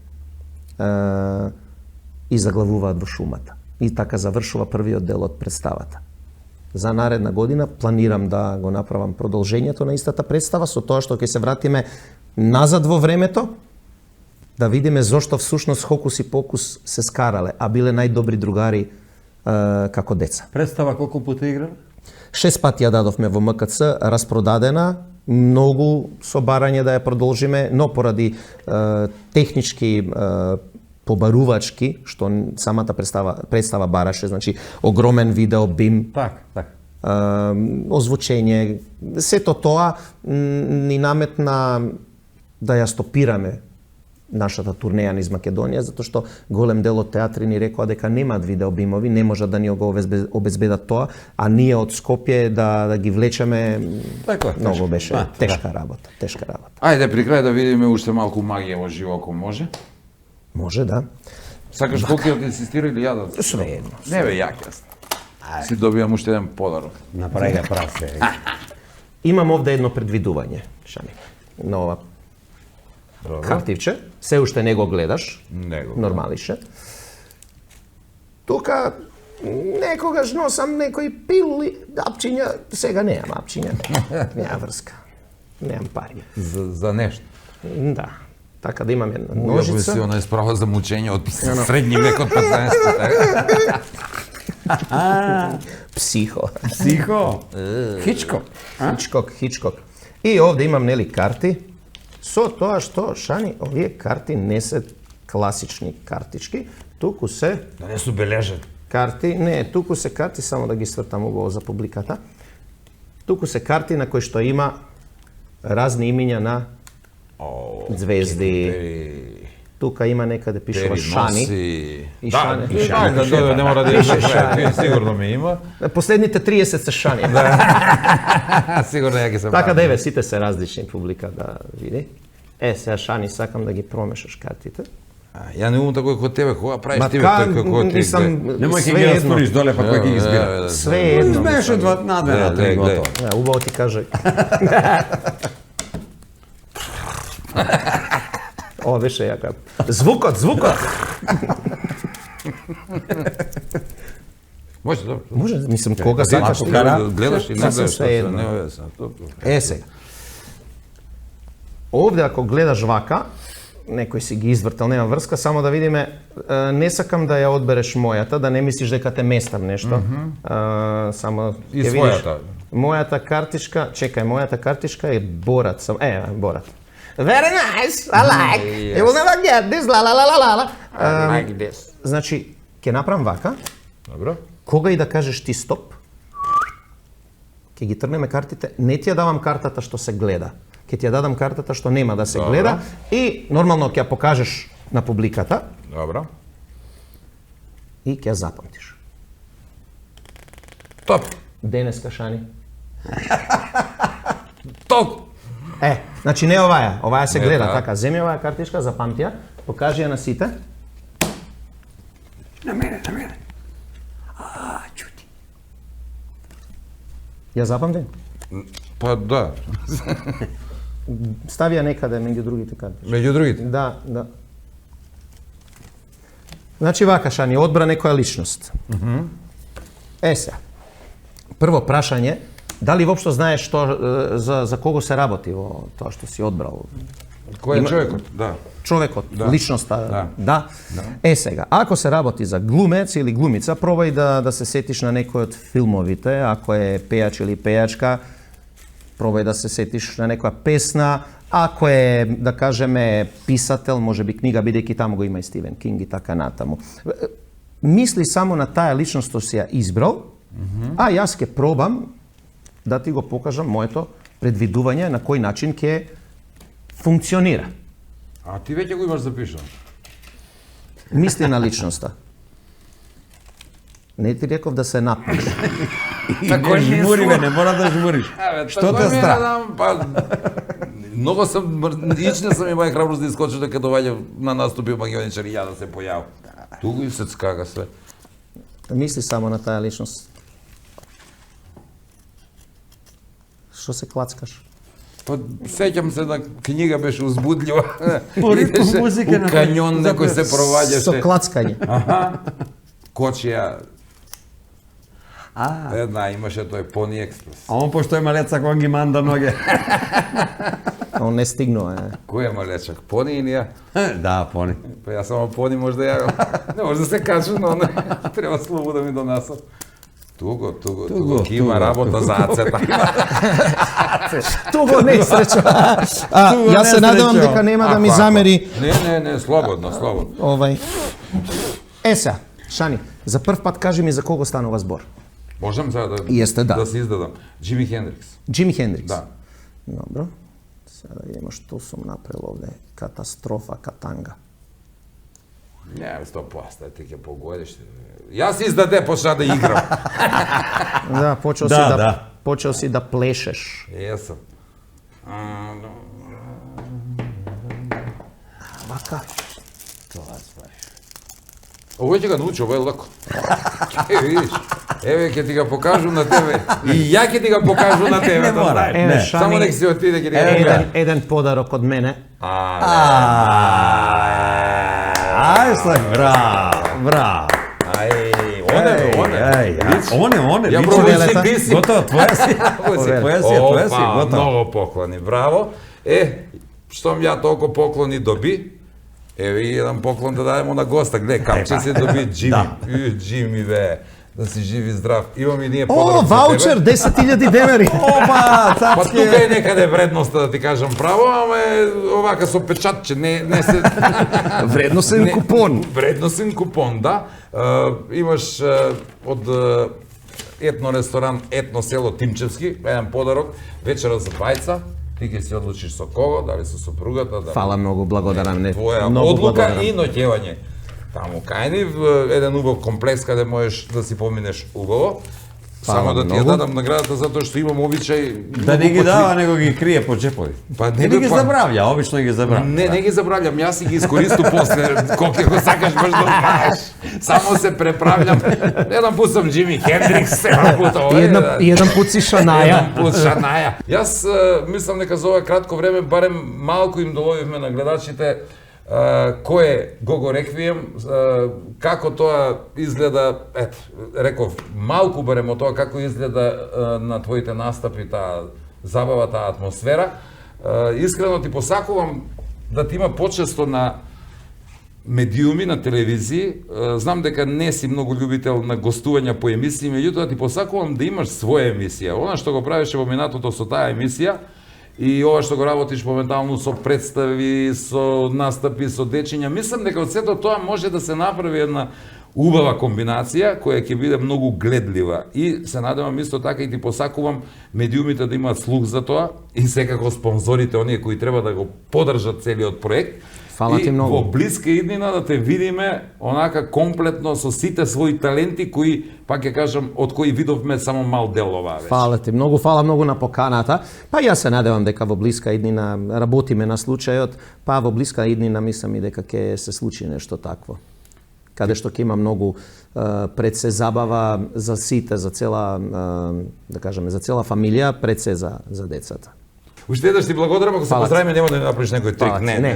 S3: и заглавуваат во шумата. И така завршува првиот дел од представата. За наредна година планирам да го направам продолжењето на истата представа, со тоа што ќе се вратиме назад во времето, да видиме зошто всушност Хокус и Покус се скарале, а биле најдобри другари како деца.
S6: Представа колку пати играле?
S3: 6 пати ја дадовме во МКЦ, распродадена, многу со барање да ја продолжиме, но поради технички побарувачки, што самата представа бараше, значи огромен видео, бим,
S6: Так.
S3: озвучење, сето тоа ни наметна да ја стопираме нашата турнеја низ Македонија, затоа што голем дел од театри ни рекоа дека немаат видеобимови, не можат да ни го обезбедат тоа, а ние од Скопје да ги влечеме,
S6: Така,
S3: многу беше тешка работа.
S5: Ајде, при крај да видиме уште малку магија во живо, ако може.
S3: Може, да.
S5: Сакаш хокејот да инсистира или ја да?
S3: Свеедно.
S5: Не бе, јак јас. Си добијам уште еден подарок.
S6: Направи го прасе.
S3: Имам овде едно предвидување, Шани, на ова картивче. Се уште не го гледаш, нормалише. Тука некогаш носам некои пилули, апчиња, сега неам апчиња, неам врска, неам пари.
S1: За нешто.
S3: Да, така да имам една
S1: Ја би си
S3: ножица.
S1: она справа за мучење од средни век од 15.
S3: Психо.
S6: Психо. Хичко.
S3: Хичкок. И овде имам нели карти, со тоа што, Шани, овие карти не се класични картички, туку се
S1: Да не су бележен.
S3: карти, не, туку се карти, само да ги свртам убаво за публиката, туку се карти на кои што има разни имиња на звезди. Тука има некаде пишува Шани. И Шани.
S1: Да, не мора да ја сигурно ме има.
S3: Последните 30 се Шани.
S1: Сигурно ја ги се
S3: Така да еве, сите се различни публика да види. Сега Шани, сакам да ги промешаш картите.
S1: Ја не умам тако како тебе, кога правиш
S3: Ма
S1: тебе
S3: така,
S1: тој како ти.
S3: нисам,
S6: Немој ќе
S3: све
S6: ги
S3: едно.
S6: растуриш доле, па кој ќе ги избира.
S3: Све едно.
S6: Смеше два надвена,
S1: Гледај,
S6: три готово.
S3: Да, убаво ти кажа. Ова беше јака. Звукот!
S1: Може, добро.
S3: Може, мислам, кога сакаш ти.
S1: Гледаш и не
S3: Сасвим
S1: гледаш,
S3: svejedno.
S1: не е сега.
S3: Сега. Овде ако гледаш вака, некој си ги извртал, нема врска, само да видиме, не сакам да ја одбереш мојата, да не мислиш дека те местам нешто. Само
S1: И
S3: ќе
S1: својата.
S3: Мојата картичка, чекај, мојата картичка е Борат. Борат. Very nice, I like. You will never get this, la la la la la. I like this. Значи, ќе направам вака.
S1: Добро.
S3: Кога и да кажеш ти стоп, ќе ги трнеме картите, не ти ја давам картата што се гледа. Ќе ти ја дадам картата што нема да се гледа и нормално ќе ја покажеш на публиката
S1: Добро.
S3: и ќе ја запамтиш.
S1: Топ.
S3: Денеска, Шани.
S1: Топ.
S3: Значи не оваја се
S1: Не,
S3: гледа,
S1: да.
S3: така, земи оваа картичка, запамти ја, покажи ја на сите.
S6: На мене. Чути.
S3: Ја запамти?
S1: Па да.
S3: Стави ја некаде меѓу другите карти.
S1: Меѓу другите.
S3: Да. Значи вака, Шани, одбра некоја личност. Сега. Prvo prašanje, da li uopšte знаеш za kogo se работи во тоа што си одбрал?
S1: Кој е човекот? Да.
S3: Човекот, личноста, да. Сега, ако се работи за глумец или глумица, пробај да се сетиш на некој од филмовите, ако е пејач или пејачка, пробај да се сетиш на некоја песна, ако е, да кажеме, писател, може би книга, бидејќи таму го има и Стивен Кинг и така натаму. Мисли само на таа личност што си ја избрал, а јас ќе пробам да ти го покажам моето предвидување на кој начин ќе функционира.
S1: А ти веќе го имаш запишано.
S3: Мисли на личноста. Не ти реков да се напнеш.
S4: Тако жмури, не мора да жмуриш. Што те страх?
S1: Многу сам, ичне сам имај храброст да искочиш дека доваѓа на наступи магионичар и ја да се појавам. Тугу и се скага све.
S3: Мисли само на таа личност. Што се клацкаш?
S1: Па сеќам се на книга беше узбудлива.
S4: По ритм музика
S1: на каньон некој се проваѓаше.
S3: Со клацкање.
S1: Кочија. Една имаше тој Пони Експрес.
S4: А он пошто има лецак, он ги манда ноге.
S3: Он не стигнува.
S1: Кој е малечак? Пони или ја?
S4: Да, пони.
S1: Па ја само Пони може да ја... Не може да се качу, но треба слобо да ми донесат. Туго, има работа за ацета.
S3: Туго не среќа. Јас се надевам дека нема да ми замери.
S1: Не, слободно.
S3: Еса, Шани, за прв пат кажи ми за кого станува збор.
S1: Можам сега да се издадам. Джими Хендрикс.
S3: Джими Хендрикс?
S1: Да.
S3: Добро. Сега да видимо што сум направил овде. Катастрофа, катанга.
S1: Не, 100%, ти ќе погодиш. Јас издаде почна да играм.
S3: Да, почел си да плешеш.
S1: Јесам.
S3: Вака.
S1: Овој ќе го научи, овој е лако. Видиш, еве ќе ти го покажу на тебе. И ја ќе ти го покажу на тебе.
S4: Не мора,
S3: не.
S1: Само нека си отиде ќе ти го покажу.
S3: Еден подарок од мене.
S4: Ајслак, браво. Оне.
S1: Ја пробувам си.
S4: Готово, твоја си, готово.
S1: Много поклони, браво. Штом ја толку поклони доби, еве и еден поклон да дадемо на госта. Гледа, капче се доби Джими. Джими, бе. Да си жив и здрав. Имаме и ние подарок за тебе.
S3: Ваучер, 10.000 денари.
S4: Опа,
S1: Па тука е некаде вредноста, да ти кажам право, ама овака со печатче, не се...
S3: Вредносен купон.
S1: Вредносен купон, да. Имаш од етно ресторан, етно село Тимчевски, еден подарок, вечера за бајца, ти ќе си одлучиш со кого, дали со сопругата, дали...
S3: Фала, многу благодарам.
S1: Твоја одлука и ноќевање. Таму кајни, еден убав комплекс каде можеш да си поминеш убаво. Само да ти ја дадам наградата затоа што имам обичај...
S4: Да не ги дава, него ги крие по джепови. Не ги забравлja, обично ги забравlja.
S1: Не ги забравljam, јас си ги искористу после, колко го сакаш баш да знаеш. Само се преправljam. Еден пут сам Джими Хендрикс, еден пут овој.
S3: И еден пут си Шанаја.
S1: Еден пут Шанаја. Јас мислам дека за ова кратко време барем малку им доловивме на гледачите кој е Гого Реквием, како тоа изгледа, реков, малку барем од тоа како изгледа на твоите настапи, таа забава, таа атмосфера. Искрено ти посакувам да ти има почесто на медиуми, на телевизии. Знам дека не си многу љубител на гостувања по емисии, меѓутоа ти посакувам да имаш своја емисија. Она што го правеше во минатото со таа емисија, и ова што го работиш моментално со представи, со настапи, со дечиња, мислам дека од сето тоа може да се направи една убава комбинација која ќе биде многу гледлива. И се надевам исто така и ти посакувам медиумите да имаат слух за тоа и секако спонзорите, оние кои треба да го поддржат целиот проект.
S3: Фала ти многу.
S1: И во блиска иднина да те видиме онака комплетно со сите своји таленти кои, пак ќе кажам, од кои видовме само мал дел оваа вечер.
S3: Фала ти многу, фала многу на поканата. Па јас се надевам дека во блиска иднина работиме на случајот, па во блиска иднина мислам и дека ќе се случи нешто такво. Каде што ќе има многу пред се забава за сите, за цела, да кажеме, за цела фамилија, пред се за децата.
S1: Уште еднаш ти благодарам, ако се поздравиме нема да направиш некој трик. Не.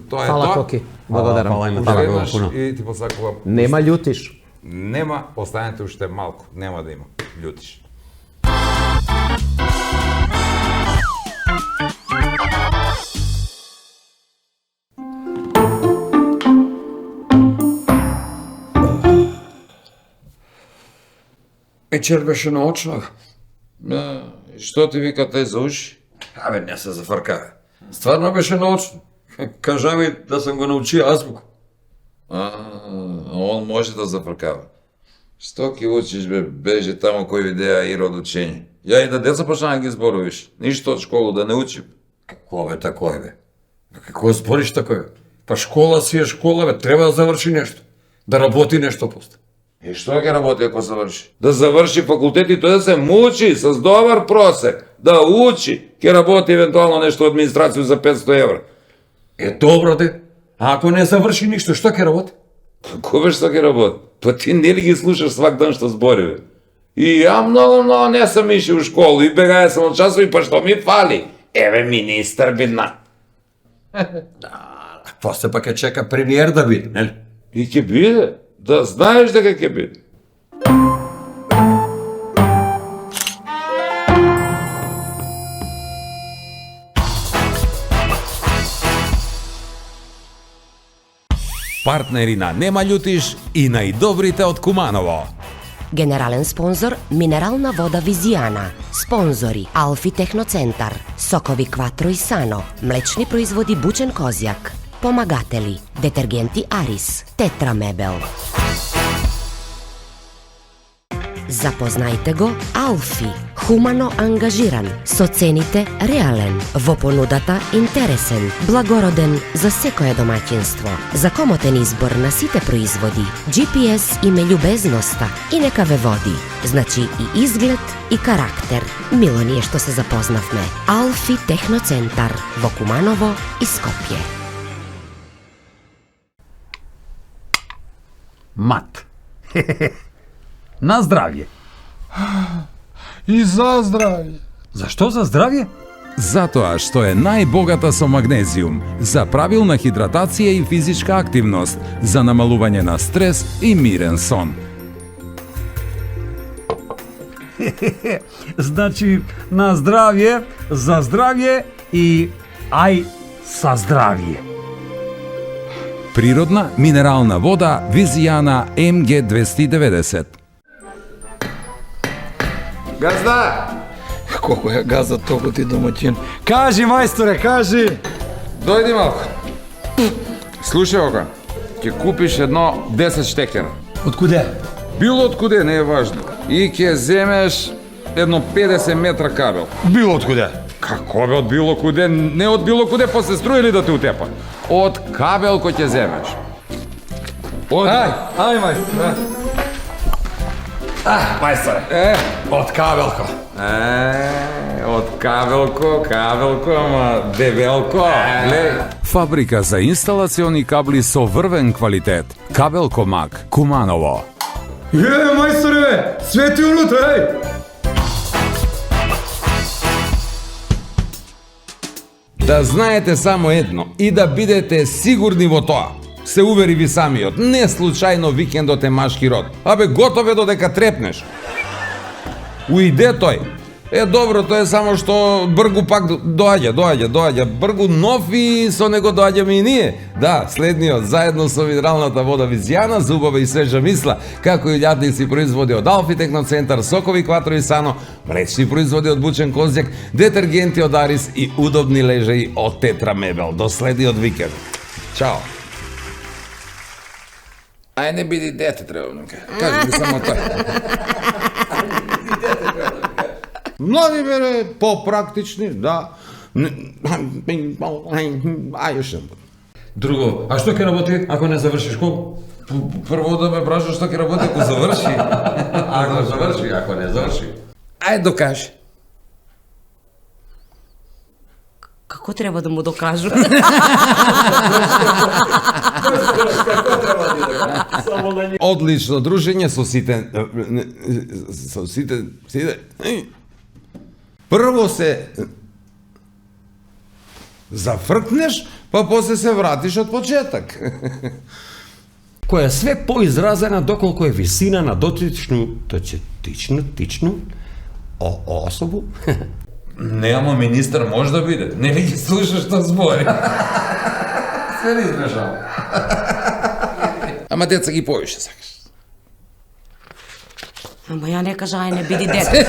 S1: Тоа е
S3: Фала,
S1: тоа.
S3: Коки. Благодарам.
S1: Уште еднаш и ти посакувам.
S3: Нема љутиш.
S1: Нема, останете уште малку, нема да има. Љутиш.
S4: Вечер беше наочно.
S5: Што ти вика те за уши?
S4: Абе, не се зафркаве. Стварно беше наочно. Кажа ми да съм го научил азбуку.
S5: Он може да зафркава. Што ки учиш, бе, беже тамо кој видеа и род учење. Ја и да деца почна да ги зборувиш. Ништо од школу да не учим.
S4: Какво бе такое бе? Какво збориш такое? Па школа си е школа бе, треба да заврши нешто. Да работи нешто после.
S5: И што ќе работи ако заврши? Да заврши факултет и тој да се мучи с добар просек, да учи, ќе работи евентуално нешто администрација за 500 евра.
S4: Добро де. А ако не заврши ништо, што ќе работи?
S5: Како бе што ќе работи? Па ти нели ги слушаш свак ден што збори бе? И ја многу не сам иши у школу и бегаја сам од часови, па што ми фали? Еве министар бидна.
S4: После па ќе чека премиер да биде, нели?
S5: И ќе биде. Да знаеш дека ќе биде.
S1: Партнери на Нема љутиш и најдобрите од Куманово.
S2: Генерален спонзор минерална вода Визијана. Спонзори Алфи Техноцентар, сокови Кватро и Сано, млечни производи Бучен Козјак. Помагатели детергенти Арис, Тетра Мебел. Запознајте го Алфи, хумано ангажиран, со цените реален, во понудата интересен, благороден за секое домаќинство, за комотен избор на сите производи, GPS име љубезноста и нека ве води, значи и изглед и карактер. Мило ни е што се запознавме. Алфи Техноцентар во Куманово и Скопје.
S6: Мат. На здравје.
S8: И за здравје.
S6: Зашто за здравје?
S7: Затоа што е најбогата со магнезиум, за правилна хидратација и физичка активност, за намалување на стрес и мирен сон.
S6: Значи, на здравје, за здравје и ај са здравје.
S7: Природна минерална вода Визијана МГ290.
S8: Газда!
S4: Колко ја газа толку ти домаќин.
S8: Кажи, мајсторе, кажи!
S1: Дојди малку. Слушај ока, ќе купиш едно 10 штекера.
S8: Од куде?
S1: Било од куде, не е важно. И ќе земеш едно 50 метра кабел.
S8: Било од куде?
S1: Како бе од било куде? Не од било куде, па се струи ли да те утепа? Од кабел кој ќе земеш. Од...
S8: Ај, мајсторе.
S1: Мајсторе.
S4: Од кабелко.
S1: Од кабелко, ама дебелко. Глеј.
S7: Фабрика за инсталациони кабли со врвен квалитет. Кабелко Мак, Куманово.
S8: Мајсторе, бе! Свети унутра, еј!
S1: Да знаете само едно и да бидете сигурни во тоа. Се увери ви самиот, не случајно викендот е машки род. Абе, готов е додека трепнеш. Уиде тој. Доброто е само што бргу пак доаѓа. Бргу нов и со него доаѓаме и ние. Да, следниот, заедно со минералната вода Визијана, за убава и свежа мисла, како и лјадници производи од Алфи Техноцентар, сокови Кватро и Сано, млечни производи од Бучен Козјак, детергенти од Арис и удобни лежаи од Тетра Мебел. До следниот викенд. Чао. Ај не биди дете, треба да кажи ми само тоа. Млади бере, попрактични, да. Ај уште.
S4: Друго, а што ќе работи ако не заврши школа?
S1: Прво да ме прашаш што ќе работи ако заврши.
S4: Ако заврши, ако не заврши.
S1: Ај докажи.
S2: Како треба да му докажам?
S1: Одлично дружење со сите... Прво се... зафркнеш, па после се вратиш од почеток.
S4: koja je sve poizrazena dоколку je visina na dotičnu особу.
S5: Не, ама министар може да биде. Не ли ги слушаш што збори? Се ли измешава?
S1: Ама деца ги повише сакаш.
S2: Ама ја не кажа, ај не биди дете.